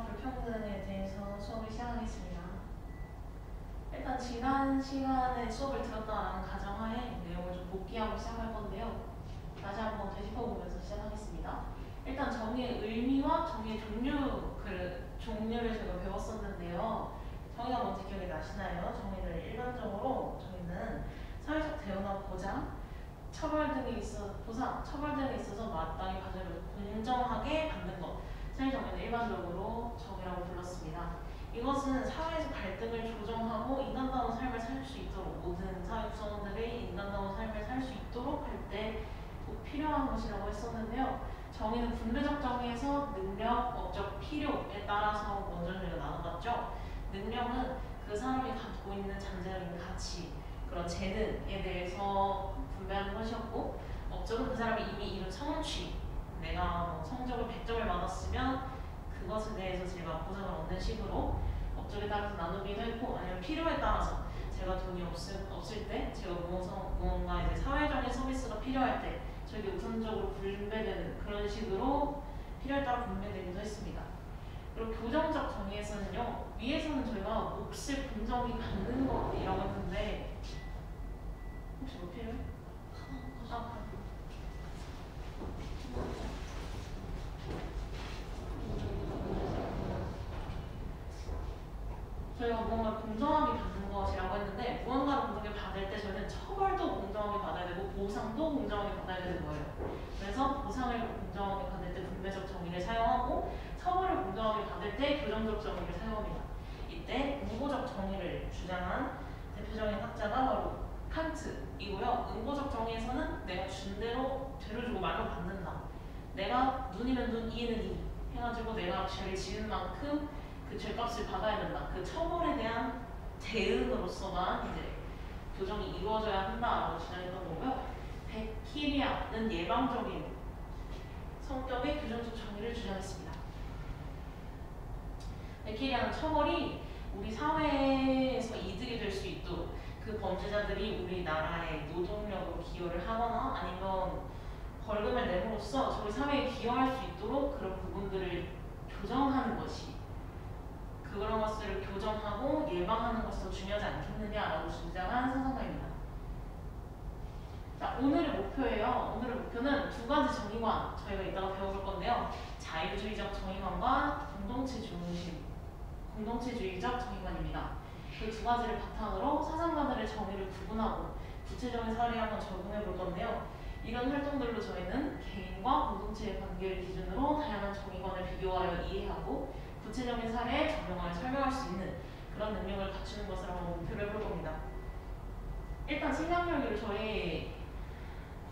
불평등에 대해서 수업을 시작하겠습니다. 일단 지난 시간에 수업을 들었다라는 가정하에 내용을 좀 복기하고 시작할 건데요. 다시 한번 되짚어보면서 시작하겠습니다. 일단 정의의 의미와 정의의 종류를 제가 배웠었는데요. 정의가 뭔지 기억이 나시나요? 정의를 일반적으로 저희는 사회적 대우나 보상, 처벌 등에 있어서 마땅히 받을 공정하게 받는 것. 사회정의는 일반적으로 정의라고 불렀습니다. 이것은 사회에서 갈등을 조정하고 인간다운 삶을 살 수 있도록 모든 사회 구성원들이 인간다운 삶을 살 수 있도록 할 때 꼭 필요한 것이라고 했었는데요. 정의는 분배적 정의에서 능력, 업적 필요에 따라서 먼저 저희가 나눠봤죠. 능력은 그 사람이 갖고 있는 잠재적인 가치, 그런 재능에 대해서 분배하는 것이었고, 업적은 그 사람이 이미 이룬 성취, 내가 성적을 100점을 받았으면 그것에 대해서 제가 보상을 얻는 식으로 업적에 따라서 나누기도 했고, 아니면 필요에 따라서 제가 돈이 없을 때, 제가 무언가 이제 사회적인 서비스가 필요할 때 저게 우선적으로 분배되는 그런 식으로 필요에 따라 분배되기도 했습니다. 그리고 교정적 정의에서는요, 위에서는 저희가 몫을 공정히 갖는 것이라고 했는데, 혹시 뭐 필요해? 저희가 무언가를 공정하게 받는 것이라고 했는데, 무언가를 공정하게 받을 때 저희는 처벌도 공정하게 받아야 되고 보상도 공정하게 받아야 되는 거예요. 그래서 보상을 공정하게 받을 때 분배적 정의를 사용하고, 처벌을 공정하게 받을 때 교정적 정의를 사용합니다. 이때 응보적 정의를 주장한 대표적인 학자가 바로 칸트이고요. 응보적 정의에서는 내가 준 대로 죄를 주고 말로 받는다. 내가 눈이면 눈, 이는 이 해가지고 내가 죄를 지은 만큼 그 죄값을 받아야 된다. 그 처벌에 대한 대응으로서만 이제 교정이 이루어져야 한다라고 주장했던 거고요. 베키리아는 예방적인 성격의 교정적 정의를 주장했습니다. 베키리아는 처벌이 우리 사회에서 이득이 될 수 있도록 그 범죄자들이 우리나라의 노동력으로 기여를 하거나 아니면 벌금을 내므로써 저희 사회에 기여할 수 있도록 그런 부분들을 교정하는 것이, 그런 것들을 교정하고 예방하는 것이 더 중요하지 않겠느냐라고 주장한 사상가입니다. 자, 오늘의 목표예요. 오늘의 목표는 두 가지 정의관 저희가 이따가 배워볼 건데요. 자유주의적 정의관과 공동체주의적 정의관입니다. 그 두 가지를 바탕으로 사상가들의 정의를 구분하고 구체적인 사례에 한번 적용해 볼 건데요. 이런 활동들로 저희는 개인과 공동체의 관계를 기준으로 다양한 정의관을 비교하여 이해하고 구체적인 사례에 적용하여 설명할 수 있는 그런 능력을 갖추는 것을 한번 목표로 해볼 겁니다. 일단 생각력을 저희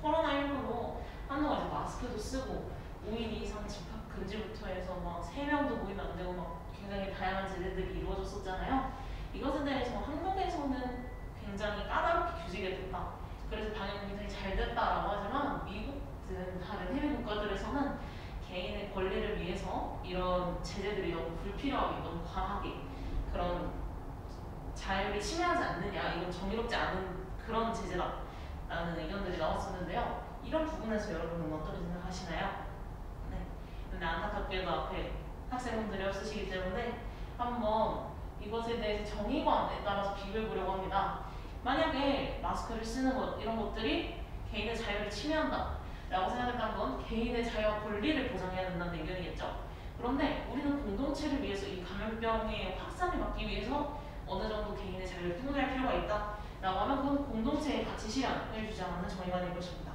코로나19로 한동안 이제 마스크도 쓰고 5인 이상 집합 금지부터 해서 막 3명도 모이면 안 되고 막 굉장히 다양한 제재들이 이루어졌었잖아요. 이것에 대해서 한국에서는 굉장히 까다롭게 규제가 됐다. 그래서 방역이 굉장히 잘 됐다라고 하지만 미국 등 다른 해외 국가들에서는 개인의 권리를 위해서 이런 제재들이 너무 불필요하게, 너무 과하게 그런 자유를 침해하지 않느냐, 이건 정의롭지 않은 그런 제재다라는 의견들이 나왔었는데요. 이런 부분에서 여러분은 어떻게 생각하시나요? 네. 근데 안타깝게도 앞에 학생분들이 없으시기 때문에 한번 이것에 대해서 정의관에 따라서 비교해보려고 합니다. 만약에 마스크를 쓰는 것, 이런 것들이 개인의 자유를 침해한다 라고 생각했다는 건 개인의 자유와 권리를 보장해야 된다는 의견이겠죠. 그런데 우리는 공동체를 위해서 이 감염병의 확산을 막기 위해서 어느 정도 개인의 자유를 통제할 필요가 있다 라고 하면 그건 공동체의 가치 실현을 주장하는 정의관일 것입니다.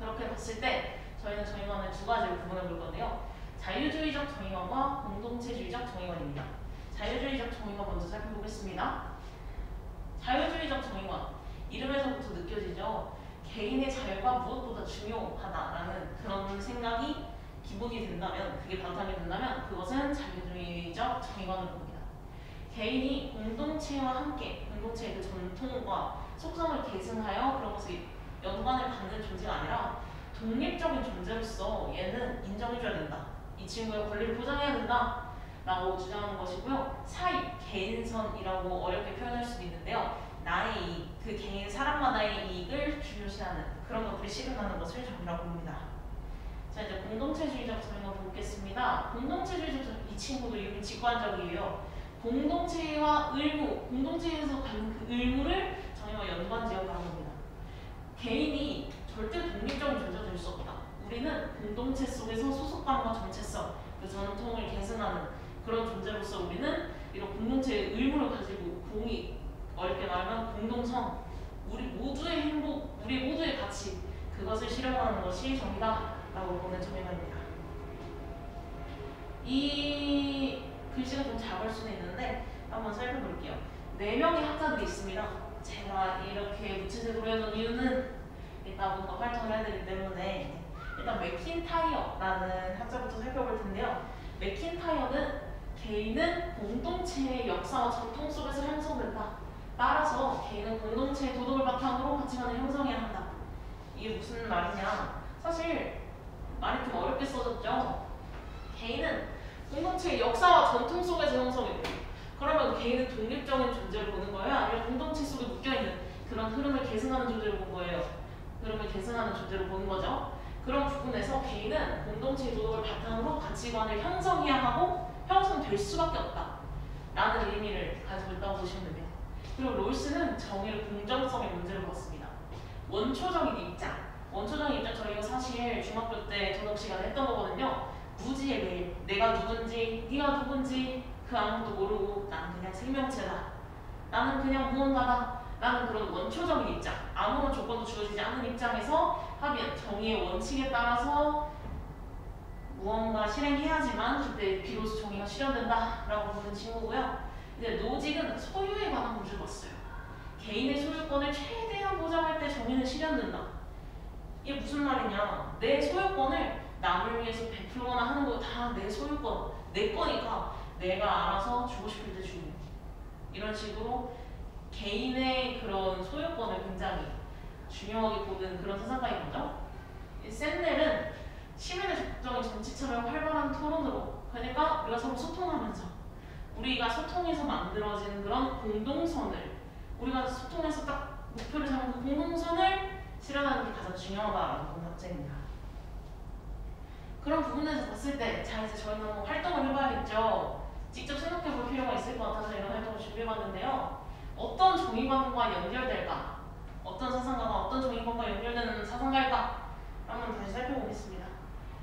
그렇게 봤을 때 저희는 정의관을 두 가지로 구분해 볼 건데요. 자유주의적 정의관과 공동체주의적 정의관입니다. 자유주의적 정의관 먼저 살펴보겠습니다. 자유주의적 정의관, 이름에서부터 느껴지죠. 개인의 자유가 무엇보다 중요하다라는 그런 생각이 기본이 된다면, 그게 바탕이 된다면 그것은 자유주의적 정의관으로 봅니다. 개인이 공동체와 함께 공동체의 그 전통과 속성을 계승하여 그런 것을 연관을 갖는 존재가 아니라 독립적인 존재로서 얘는 인정해줘야 된다. 이 친구의 권리를 보장해야 된다 라고 주장하는 것이고요. 사익, 개인선이라고 어렵게 표현할 수도 있는데요. 나의 이익, 그 개인 사람마다의 이익을 중요시하는 그런 것들이 실현하는 것을 정의라고 봅니다. 자, 이제 공동체주의적 설명 보겠습니다. 공동체주의적 이 친구도 이미 직관적이에요. 공동체와 의무, 공동체에서 받는 그 의무를 정의와 연관지어서 하는 겁니다. 개인이 절대 독립적인 존재가 될 수 없다. 우리는 공동체 속에서 소속감과 정체성, 그 전통을 계승하는 그런 존재로서 우리는 이런 공동체의 의무를 가지고 어렵게 말하면 공동성, 우리 모두의 행복, 우리 모두의 가치, 그것을 실현하는 것이 정의다라고 보는 정의입니다. 이 글씨가 좀 작을 수는 있는데 한번 살펴볼게요. 4명의 학자들이 있습니다. 제가 이렇게 무채색으로 해놓은 이유는 이따 뭔가 활동을 해야 되기 때문에 일단 맥킨타이어라는 학자부터 살펴볼 텐데요. 맥킨타이어는 개인은 공동체의 역사와 전통 속에서 형성된다. 따라서 개인은 공동체의 도덕을 바탕으로 가치관을 형성해야 한다. 이게 무슨 말이냐? 사실 말이 좀 어렵게 써졌죠. 개인은 공동체의 역사와 전통 속에서 형성이 돼요. 그러면 개인은 독립적인 존재를 보는 거예요? 아니면 공동체 속에 묶여있는 그런 흐름을 계승하는 존재를 본 거예요? 흐름을 계승하는 존재를 보는 거죠. 그런 부분에서 개인은 공동체의 도덕을 바탕으로 가치관을 형성해야 하고 형성될 수밖에 없다 라는 의미를 가지고 있다고 보시면 됩니다. 그리고 롤스는 정의를 공정성의 문제로 봤습니다. 원초적인 입장, 원초적인 입장 저희가 사실 중학교 때 도덕 시간에 했던 거거든요. 무지의 매일, 내가 누군지, 네가 누군지 그 아무것도 모르고 나는 그냥 생명체다, 나는 그냥 무언가다 라는 그런 원초적인 입장, 아무런 조건도 주어지지 않는 입장에서 하면 정의의 원칙에 따라서 무언가 실행해야지만 그때 비로소 정의가 실현된다 라고 보는 친구고요. 이제 노직은 소유에 관한 문제를 봤어요. 개인의 소유권을 최대한 보장할 때 정의는 실현된다. 이게 무슨 말이냐? 내 소유권을 남을 위해서 베풀거나 하는 거 다 내 소유권, 내 거니까 내가 알아서 주고 싶을 때 주고, 이런 식으로 개인의 그런 소유권을 굉장히 중요하게 보는 그런 사상가인 거죠. 샌넬은 시민의 적극적인 정치 참여를 활발한 토론으로, 그러니까 우리가 서로 소통하면서 우리가 소통해서 만들어지는 그런 공동선을, 우리가 소통해서 딱 목표를 잡은 그 공동선을 실현하는 게 가장 중요하다라는 concept입니다. 그런 부분에서 봤을 때, 자 이제 저희는 한번 활동을 해봐야겠죠. 직접 생각해 볼 필요가 있을 것 같아서 이런 활동을 준비해봤는데요. 어떤 정의관과 연결될까? 어떤 사상가가 어떤 정의관과 연결되는 사상가일까? 한번 다시 살펴보겠습니다.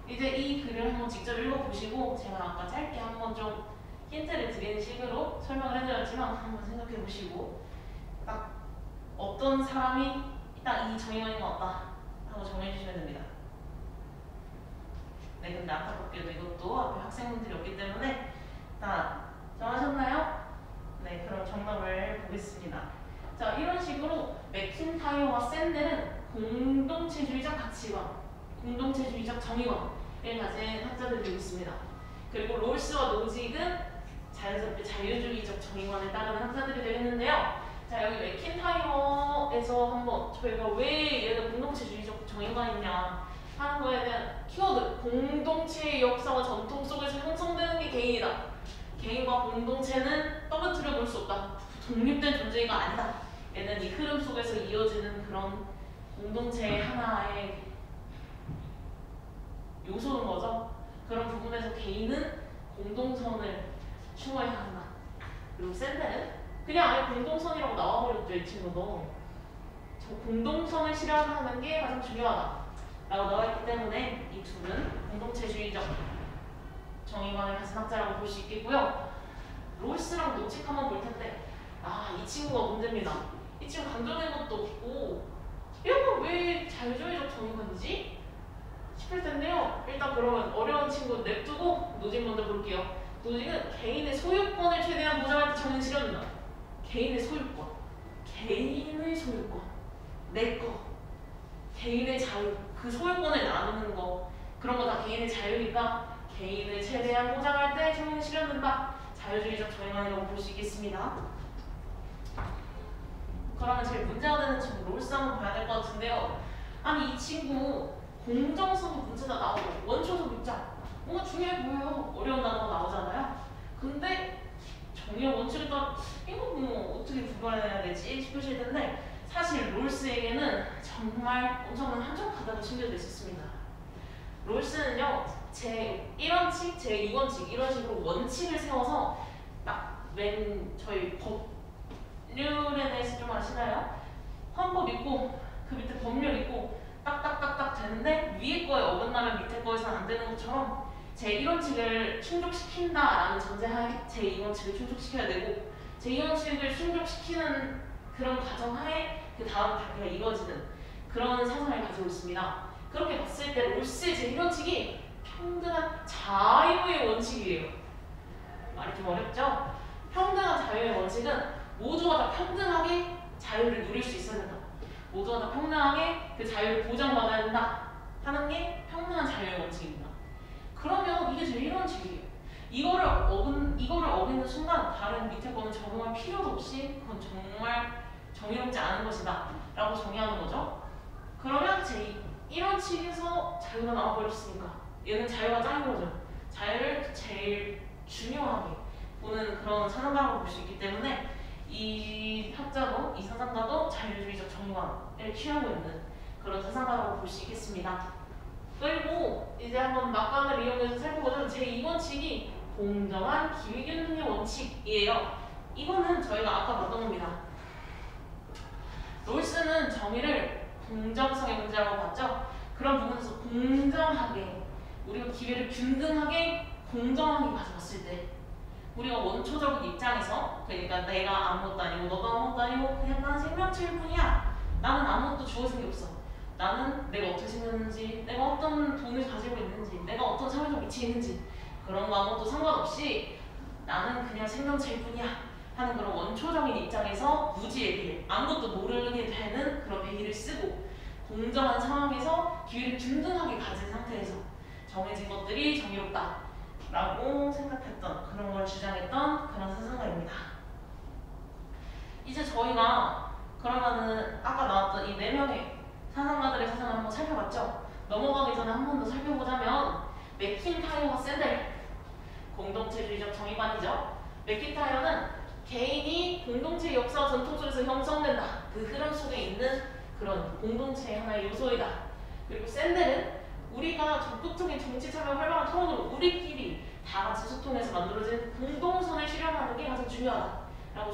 이제 이 글을 한번 직접 읽어보시고 제가 아까 짧게 한번 좀 힌트를 드리는 식으로 설명을 해드렸지만 한번 생각해 보시고 딱 어떤 사람이 딱 이 정의관인 것 같다 하고 정해주시면 됩니다. 네, 근데 안타깝게도 이것도 앞에 학생분들이 없기 때문에 다 정하셨나요? 네, 그럼 정답을 보겠습니다. 자, 이런 식으로 맥킨타이어와 샌델은 공동체주의적 가치관, 공동체주의적 정의관을 가진 학자들이 있습니다. 그리고 롤스와 노직은 자연스럽게 자유주의적 정의관을 따르는 학자들이 되겠는데요. 자, 여기 맥킨타이어에서 한번 저희가 왜 얘는 공동체주의적 정의관이냐 하는 거에 대한 키워드, 공동체의 역사와 전통 속에서 형성되는 게 개인이다. 개인과 공동체는 떠받들여 놓을 수 없다. 독립된 존재가 아니다. 얘는 이 흐름 속에서 이어지는 그런 공동체의 하나의 요소인 거죠. 그런 부분에서 개인은 공동선을 추구해야 한다. 그리고 샌델은 그냥 아예 공동선이라고 나와버렸죠. 이 친구도. 저 공동선을 실현하는 게 가장 중요하다 라고 나와있기 때문에 이 둘은 공동체주의적 정의관을 가진 학자라고 볼 수 있겠고요. 롤스랑 노직 한번 볼 텐데, 이 친구가 문제입니다. 이 친구 강조된 것도 없고 얘가 왜 자유주의적 정의관이지? 싶을 텐데요. 일단 그러면 어려운 친구 냅두고 노직 먼저 볼게요. 노직은 개인의 소유권을 최대한 보장할 때 정의는 실현된다. 개인의 소유권, 개인의 소유권, 내 거, 개인의 자유, 그 소유권을 나누는 거, 그런 거 다 개인의 자유니까 개인을 최대한 보장할 때 정의는 실현된다. 자유주의적 정의관이라고 볼 수 있겠습니다. 그러면 제일 문제가 되는 친구 롤스 한번 봐야 될 것 같은데요. 아니 이 친구 공정성 문제가 나오고 원초적 입장 뭔가 중요해 보여요. 어려운 단어가 나오잖아요. 근데 정의의 원칙을 따라 이거 뭐 어떻게 구별해야 되지 싶으실 텐데, 사실 롤스에게는 정말 엄청난 한정 바닥이 심겨져 있었습니다. 롤스는요, 제 1원칙, 제 2원칙 이런 식으로 원칙을 세워서 딱 저희 법률에 대해서 좀 아시나요? 헌법 있고 그 밑에 법률 있고 딱딱딱딱 되는데 위에 거에 어긋나면 밑에 거에서는 안 되는 것처럼 제 1원칙을 충족시킨다라는 전제하에 제 2원칙을 충족시켜야 되고 제 2원칙을 충족시키는 그런 가정하에 그 다음 단계가 이루어지는 그런 사상을 가지고 있습니다. 그렇게 봤을 때 롤스의 제 1원칙이 평등한 자유의 원칙이에요. 말이 좀 어렵죠? 평등한 자유의 원칙은 모두가 다 평등하게 자유를 누릴 수 있어야 된다. 모두가 다 평등하게 그 자유를 보장받아야 된다 하는 게 평등한 자유의 원칙입니다. 그러면 이게 제 1원칙이에요. 이거를 어기는 순간 다른 밑에 거는 적용할 필요도 없이 그건 정말 정의롭지 않은 것이다 라고 정의하는 거죠. 그러면 제 1원칙에서 자유가 나와버렸으니까 얘는 자유가 짱인 거죠. 자유를 제일 중요하게 보는 그런 사상가라고 볼 수 있기 때문에 이 학자도, 이 사상가도 자유주의적 정의관을 취하고 있는 그런 사상가라고 볼 수 있겠습니다. 그리고 이제 한번 막강을 이용해서 살펴보자면 제2원칙이 공정한 기회균등의 원칙이에요. 이거는 저희가 아까 봤던 겁니다. 롤스는 정의를 공정성의 문제라고 봤죠? 그런 부분에서 공정하게, 우리가 기회를 균등하게 공정하게 가져갔을 때 우리가 원초적인 입장에서, 그러니까 내가 아무것도 아니고 너도 아무것도 아니고 그냥 난 생명체일 뿐이야. 나는 아무것도 주어진 게 없어. 나는 내가 어떻게 생겼는지, 내가 어떤 돈을 가지고 있는지, 내가 어떤 사회적 위치에 있는지 그런 거 아무것도 상관없이 나는 그냥 생명체일 뿐이야 하는 그런 원초적인 입장에서 무지에게 아무것도 모르게 되는 그런 배기를 쓰고 공정한 상황에서 기회를 균등하게 가진 상태에서 정해진 것들이 정의롭다 라고 생각했던, 그런 걸 주장했던 그런 사상가입니다. 이제 저희가 그러면은 아까 나왔던 이 4명의 사상가들의 사상을 한번 살펴봤죠? 넘어가기 전에 한 번 더 살펴보자면 맥킨타이어와 샌델, 공동체주의적 정의관이죠. 맥킨타이어는 개인이 공동체의 역사와 전통 속에서 형성된다, 그 흐름 속에 있는 그런 공동체의 하나의 요소이다. 그리고 샌델은 우리가 적극적인 정치 참여 활발한 토론으로 우리끼리 다 같이 소통해서 만들어진 공동선을 실현하는 게 가장 중요하다라고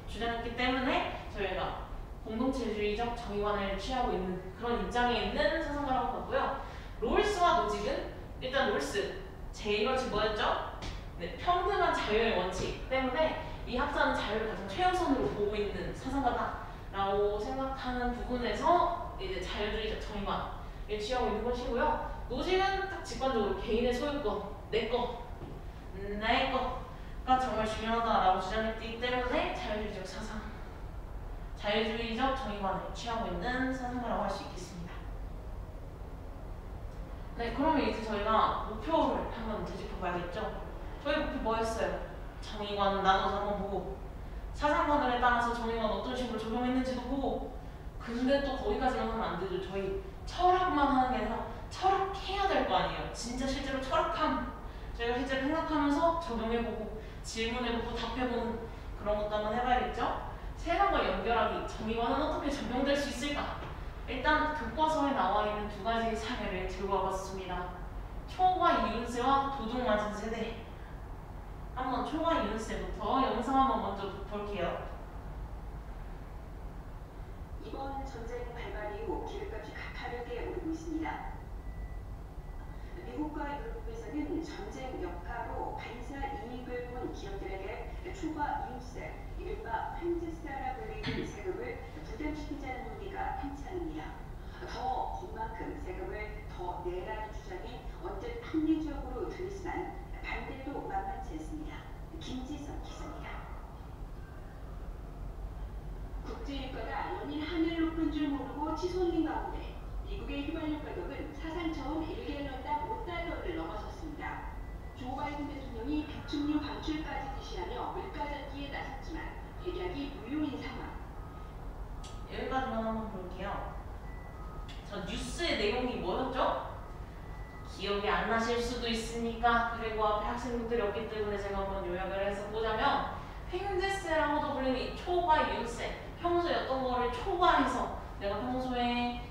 주장했기 때문에 저희가 공동체주의적 정의관을 취하고 있는 그런 입장에 있는 사상가라고 봤고요. 롤스와 노직은 일단 롤스 제1원칙 뭐였죠? 네, 평등한 자유의 원칙 때문에 이 학자는 자유를 가장 최우선으로 보고 있는 사상가다라고 생각하는 부분에서 이제 자유주의적 정의관을 취하고 있는 것이고요. 노직은 딱 직관적으로 개인의 소유권, 내 거가 정말 중요하다라고 주장했기 때문에 자유주의적 사상, 자유주의적 정의관을 취하고 있는 사상가라고 할 수 있겠습니다. 네, 그러면 이제 저희가 목표를 한번 되짚어봐야겠죠. 저희 목표 뭐였어요? 정의관 나눠서 한번 보고 사상관에 따라서 정의관 어떤 식으로 적용했는지도 보고. 근데 또 거기까지만 하면 안 되죠. 저희 철학만 하는 게 아니라 철학해야 될 거 아니에요. 진짜 실제로 저희가 실제로 생각하면서 적용해보고 질문해보고 답해보는 그런 것도 한번 해봐야겠죠. 세상과 연결하기, 정의관은 어떻게 적용될 수 있을까? 일단 교과서에 나와 있는 2가지 사례를 들고 와봤습니다. 초과 이윤세와 도둑맞은 세대. 한번 초과 이윤세부터 영상 한번 먼저 볼게요. 이번 전쟁 발발 이후 기름값이 가파르게 오르고 있습니다. 미국과 유럽에서는 전쟁 여파로 반사 이익을 본 기업들에게 초과 이윤세, 이른바 횡재세라 불리는 세금을 부담시키자는 논의가 한창입니다. 더 그만큼 세금을 더 내라는 주장이 언뜻 합리적으로 들리지만 반대도 만만치 않습니다. 김지석 기자입니다. 국제유가가 연일 하늘 높은 줄 모르고 치솟는 가운데 미국의 휘발유 가격은 사상 처음 1갤런당 $5를 넘어섰습니다. 조 바이든 대통령이 비축유 방출까지 지시하며 물가 잡기에 나섰지만 백약이 무효인 상황. 여기까지만 한번 볼게요. 저 뉴스의 내용이 뭐였죠? 기억이 안 나실 수도 있으니까, 그리고 앞에 학생분들이 없기 때문에 제가 한번 요약을 해서 보자면 횡재세라고도 불리는 이 초과 이윤세, 평소에 어떤 거를 초과해서 내가 평소에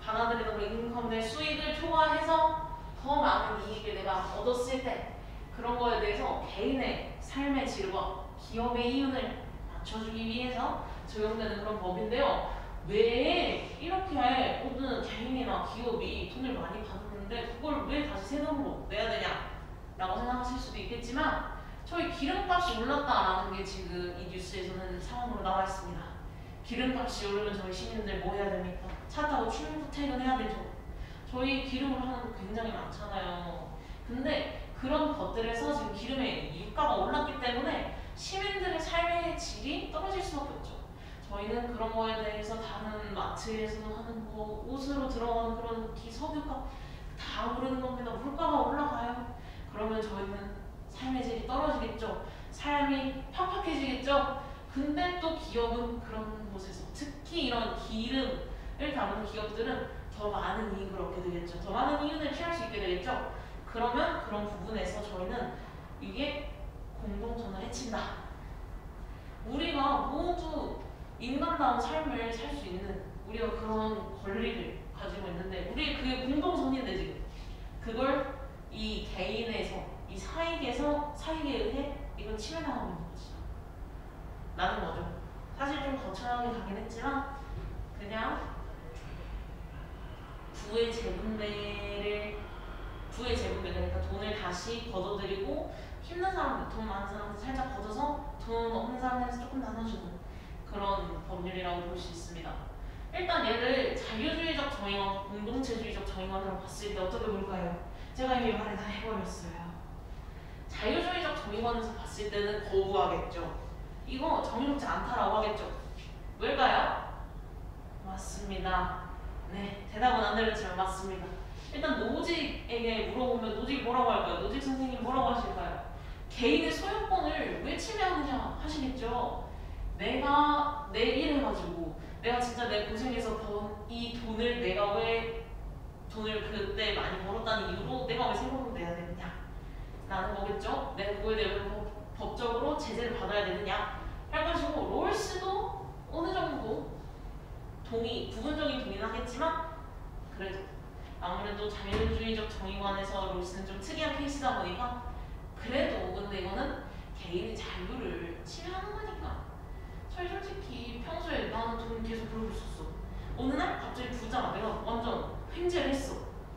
받아들이는 그런 인컴 내 수익을 초과해서 더 많은 이익을 내가 얻었을 때 그런 거에 대해서 개인의 삶의 질과 기업의 이윤을 맞춰주기 위해서 적용되는 그런 법인데요. 왜 이렇게 어느 개인이나 기업이 돈을 많이 받았는데 그걸 왜 다시 새 돈으로 내야 되냐 라고 생각하실 수도 있겠지만 저희 기름값이 올랐다라는 게 지금 이 뉴스에서는 상황으로 나와 있습니다. 기름값이 오르면 저희 시민들 뭐 해야 됩니까? 차 타고 출퇴근해야 되죠. 저희 기름을 하는 거 굉장히 많잖아요. 근데 그런 것들에서 지금 기름의 유가가 올랐기 때문에 시민들의 삶의 질이 떨어질 수밖에 없죠. 저희는 그런 거에 대해서 다른 마트에서 하는 거, 옷으로 들어가는 그런 석유값 다 오르는 겁니다. 물가가 올라가요. 그러면 저희는 삶의 질이 떨어지겠죠. 삶이 팍팍해지겠죠. 근데 또 기업은 그런 곳에서 특히 이런 기름을 다루는 기업들은 더 많은 이익을 얻게 되겠죠. 더 많은 이윤을 취할 수 있게 되겠죠. 그러면 그런 부분에서 저희는 이게 공동선을 해친다. 우리가 모두 인간다운 삶을 살 수 있는 우리가 그런 권리를 가지고 있는데 우리 그게 공동선인데 지금 그걸 이 개인에서 이 사익에 의해 이건 침해당하고 있는 거지 라는 거죠. 사실 좀 거창하게 가긴 했지만 그냥 부의 재분배 그러니까 돈을 다시 걷어들이고 힘든 사람들, 돈 많은 사람들 살짝 걷어서 돈 없는 사람들한테 조금 나눠주는 그런 법률이라고 볼 수 있습니다. 일단 얘를 자유주의적 정의와 공동체주의적 정의관으로 봤을 때 어떻게 볼까요? 제가 이미 말을 다 해버렸어요. 자유주의적 정의관에서 봤을 때는 거부하겠죠. 이거 정의롭지 않다라고 하겠죠. 왜일까요? 맞습니다. 네, 대답은 안 들렸지만 맞습니다. 일단 노직에게 물어보면 노직이 뭐라고 할까요? 노직 선생님 뭐라고 하실까요? 개인의 소유권을 왜 침해하느냐 하시겠죠. 내가 내 일 해가지고 내가 진짜 내 고생해서 번 이 돈을 내가 왜 돈을 그때 많이 벌었다는 이유로 내가 왜 세금을 내야 되느냐 라는 거겠죠. 내가 그거에 대해 법적으로 제재를 받아야 되느냐 할 것이고 롤스도 어느 정도 부분적인 동의는 하겠지만 그래도 아무래도 자유주의적 정의관에서 롤스는 좀 특이한 케이스다 보니까 그래도 근데 이거는 개인의 자유를 침해하는 거니까 저희 솔직히 평소에 나는 돈 계속 벌고 있었어. 어느 날 갑자기 부자가 내가 완전 횡재를 했어.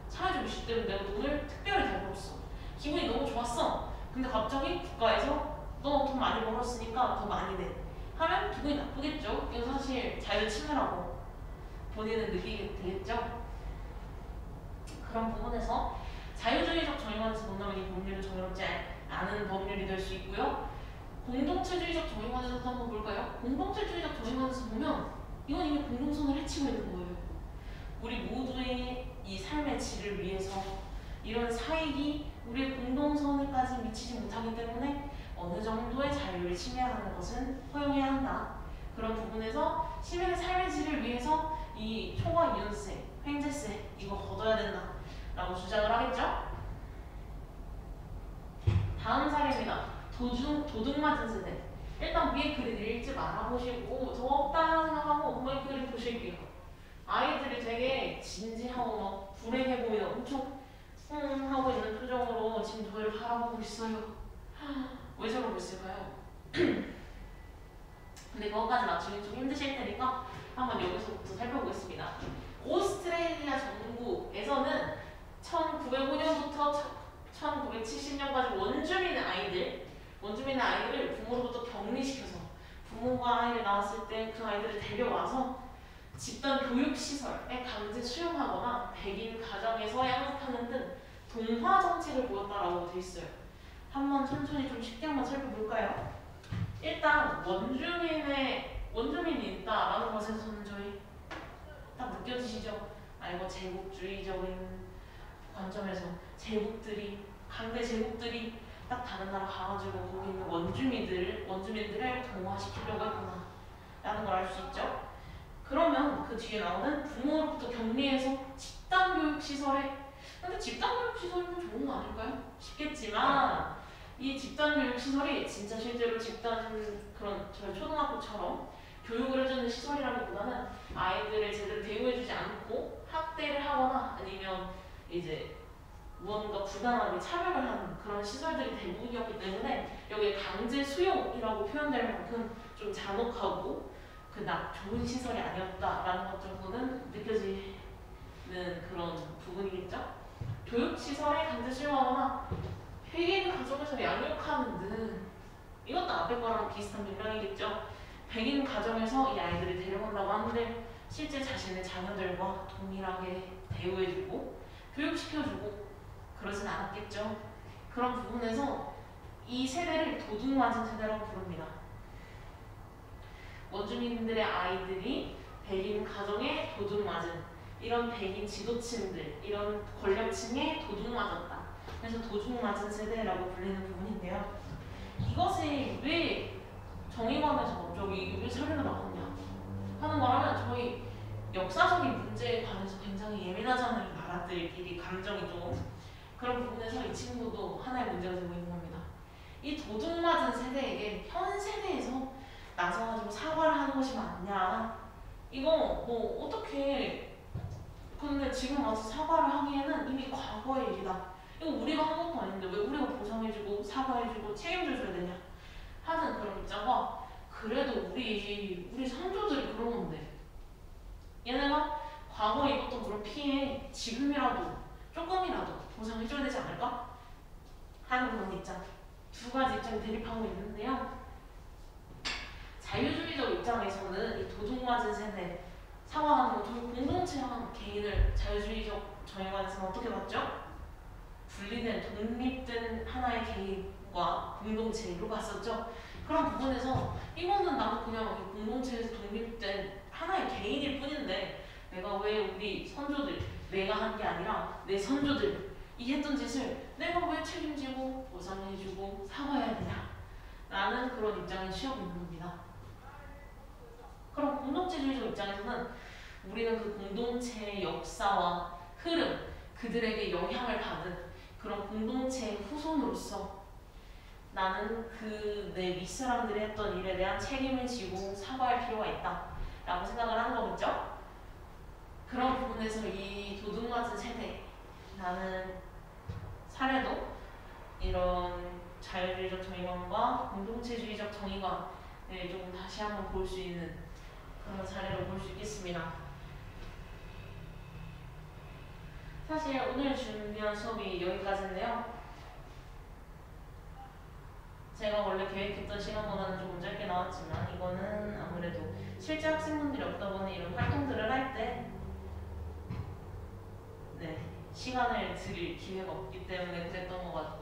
사회적 이슈 때문에 내가 돈을 특별히 잘 벌었어. 기분이 너무 좋았어. 근데 갑자기 국가에서 너 돈 많이 벌었으니까 더 많이 내 하면 기분이 나쁘겠죠. 이건 사실 자유 침해라고 본인은 느끼게 되겠죠. 그런 부분에서 자유주의적 정의관에서 본다면 이 법률은 정의롭지 않은 법률이 될 수 있고요. 공동체주의적 정의관에서도 한번 볼까요? 공동체주의적 정의관에서 보면 이건 이미 공동선을 해치고 있는 거예요. 우리 모두의 이 삶의 질을 위해서 이런 사익이 우리의 공동선에까지 미치지 못하기 때문에 어느 정도의 자유를 침해하는 것은 허용해야 한다. 그런 부분에서 시민의 삶의 질을 위해서 이 초과 이윤세, 횡재세 이거 걷어야 된다 라고 주장을 하겠죠. 다음 사례입니다. 도둑 맞은 세대. 일단 위에 그림 읽지 말아보시고 저 없다 생각하고 그만 그림 보실게요. 아이들이 되게 진지하고 막 불행해 보이는 엄청 하고 있는 표정으로 지금 저희를 바라보고 있어요. 왜 저러고 있을까요? 근데 그것까지 맞추기 좀 힘드실 테니까 한번 여기서부터 살펴보겠습니다. 오스트레일리아 정부에서는 1905년부터 1970년까지 원주민의 아이들을 부모로부터 격리시켜서 부모가 아이를 낳았을 때 그 아이들을 데려와서 집단 교육시설에 강제 수용하거나 백인 가정에서 양육하는 등 동화 정책을 보였다라고 돼 있어요. 한번 천천히 좀 쉽게 한번 살펴볼까요? 일단 원주민이 있다라는 것에서는 저희 딱 느껴지시죠? 이거 제국주의적인 관점에서 강대 제국들이 딱 다른 나라 가가지고 거기 있는 원주민들을 동화시키려고 했구나 라는 걸 알 수 있죠. 그러면 그 뒤에 나오는 부모로부터 격리해서 집단교육시설에 근데 집단교육시설이면 좋은 거 아닐까요? 싶겠지만 이 집단교육시설이 진짜 실제로 그런 저희 초등학교처럼 교육을 해주는 시설이라기보다는 아이들을 제대로 대우해주지 않고 학대를 하거나 아니면 이제 무언가 부당하게 차별을 하는 그런 시설들이 대부분이었기 때문에 여기에 강제 수용이라고 표현될 만큼 좀 잔혹하고 그닥 좋은 시설이 아니었다라는 것 정도는 느껴지는 그런 부분이겠죠. 교육시설에 강제 수용하거나 백인 가정에서 양육하는 등 이것도 앞에 거랑 비슷한 맥락이겠죠. 백인 가정에서 이 아이들을 데려온다고 하는데 실제 자신의 자녀들과 동일하게 대우해주고 교육시켜주고 그러진 않았겠죠. 그런 부분에서 이 세대를 도둑맞은 세대라고 부릅니다. 원주민들의 아이들이 백인 가정에 도둑맞은 이런 백인 지도층들, 이런 권력층에 도둑맞았다. 그래서 도둑맞은 세대라고 불리는 부분인데요. 이것이 왜 정의관에서 먼저 이게 왜 사례가 나왔냐 하는 거라면 저희 역사적인 문제에 관해서 굉장히 예민하잖아요. 이 나라들끼리 감정이 좀 그런 부분에서 이 친구도 하나의 문제가 되고 있는 겁니다. 이 도둑맞은 세대에게 현 세대에서 나서가지고 사과를 하는 것이 맞냐? 이거 뭐 어떻게 근데 지금 와서 사과를 하기에는 이미 과거의 일이다. 이거 우리가 한 것도 아닌데 왜 우리가 보상해주고 사과해주고 책임져줘야 되냐 하는 그런 입장과 그래도 우리 선조들이 그런 건데 얘네가 과거에 입었던 그런 피해 지금이라도 조금이라도 보상해줘야 되지 않을까? 하는 그런 입장. 두 가지 입장이 대립하고 있는데요. 자유주의적 입장에서는 이 도둑맞은 세대 사과하는 건 저희 공동체랑 개인을 자유주의적 정의관에서는 어떻게 봤죠? 분리된 독립된 하나의 개인과 공동체로 봤었죠. 그런 부분에서 이거는 나도 그냥 공동체에서 독립된 하나의 개인일 뿐인데 내가 왜 우리 선조들 내가 한 게 아니라 내 선조들이 했던 짓을 내가 왜 책임지고 보상해주고 사과해야 되냐 라는 그런 입장을 취하고 있는 겁니다. 그럼 공동체주의적 입장에서는 우리는 그 공동체의 역사와 흐름 그들에게 영향을 받은 그런 공동체의 후손으로서 나는 그 내 윗사람들이 했던 일에 대한 책임을 지고 사과할 필요가 있다 라고 생각을 하는 거겠죠? 그런 부분에서 이 도둑맞은 세대라는 사례도 이런 자유주의적 정의관과 공동체주의적 정의관을 좀 다시 한번 볼 수 있는 그런 사례로 볼 수 있겠습니다. 사실 오늘 준비한 수업이 여기까지인데요. 제가 원래 계획했던 시간보다는 조금 짧게 나왔지만 이거는 아무래도 실제 학생분들이 없다 보니 이런 활동들을 할 때 시간을 드릴 기회가 없기 때문에 그랬던 것 같아요.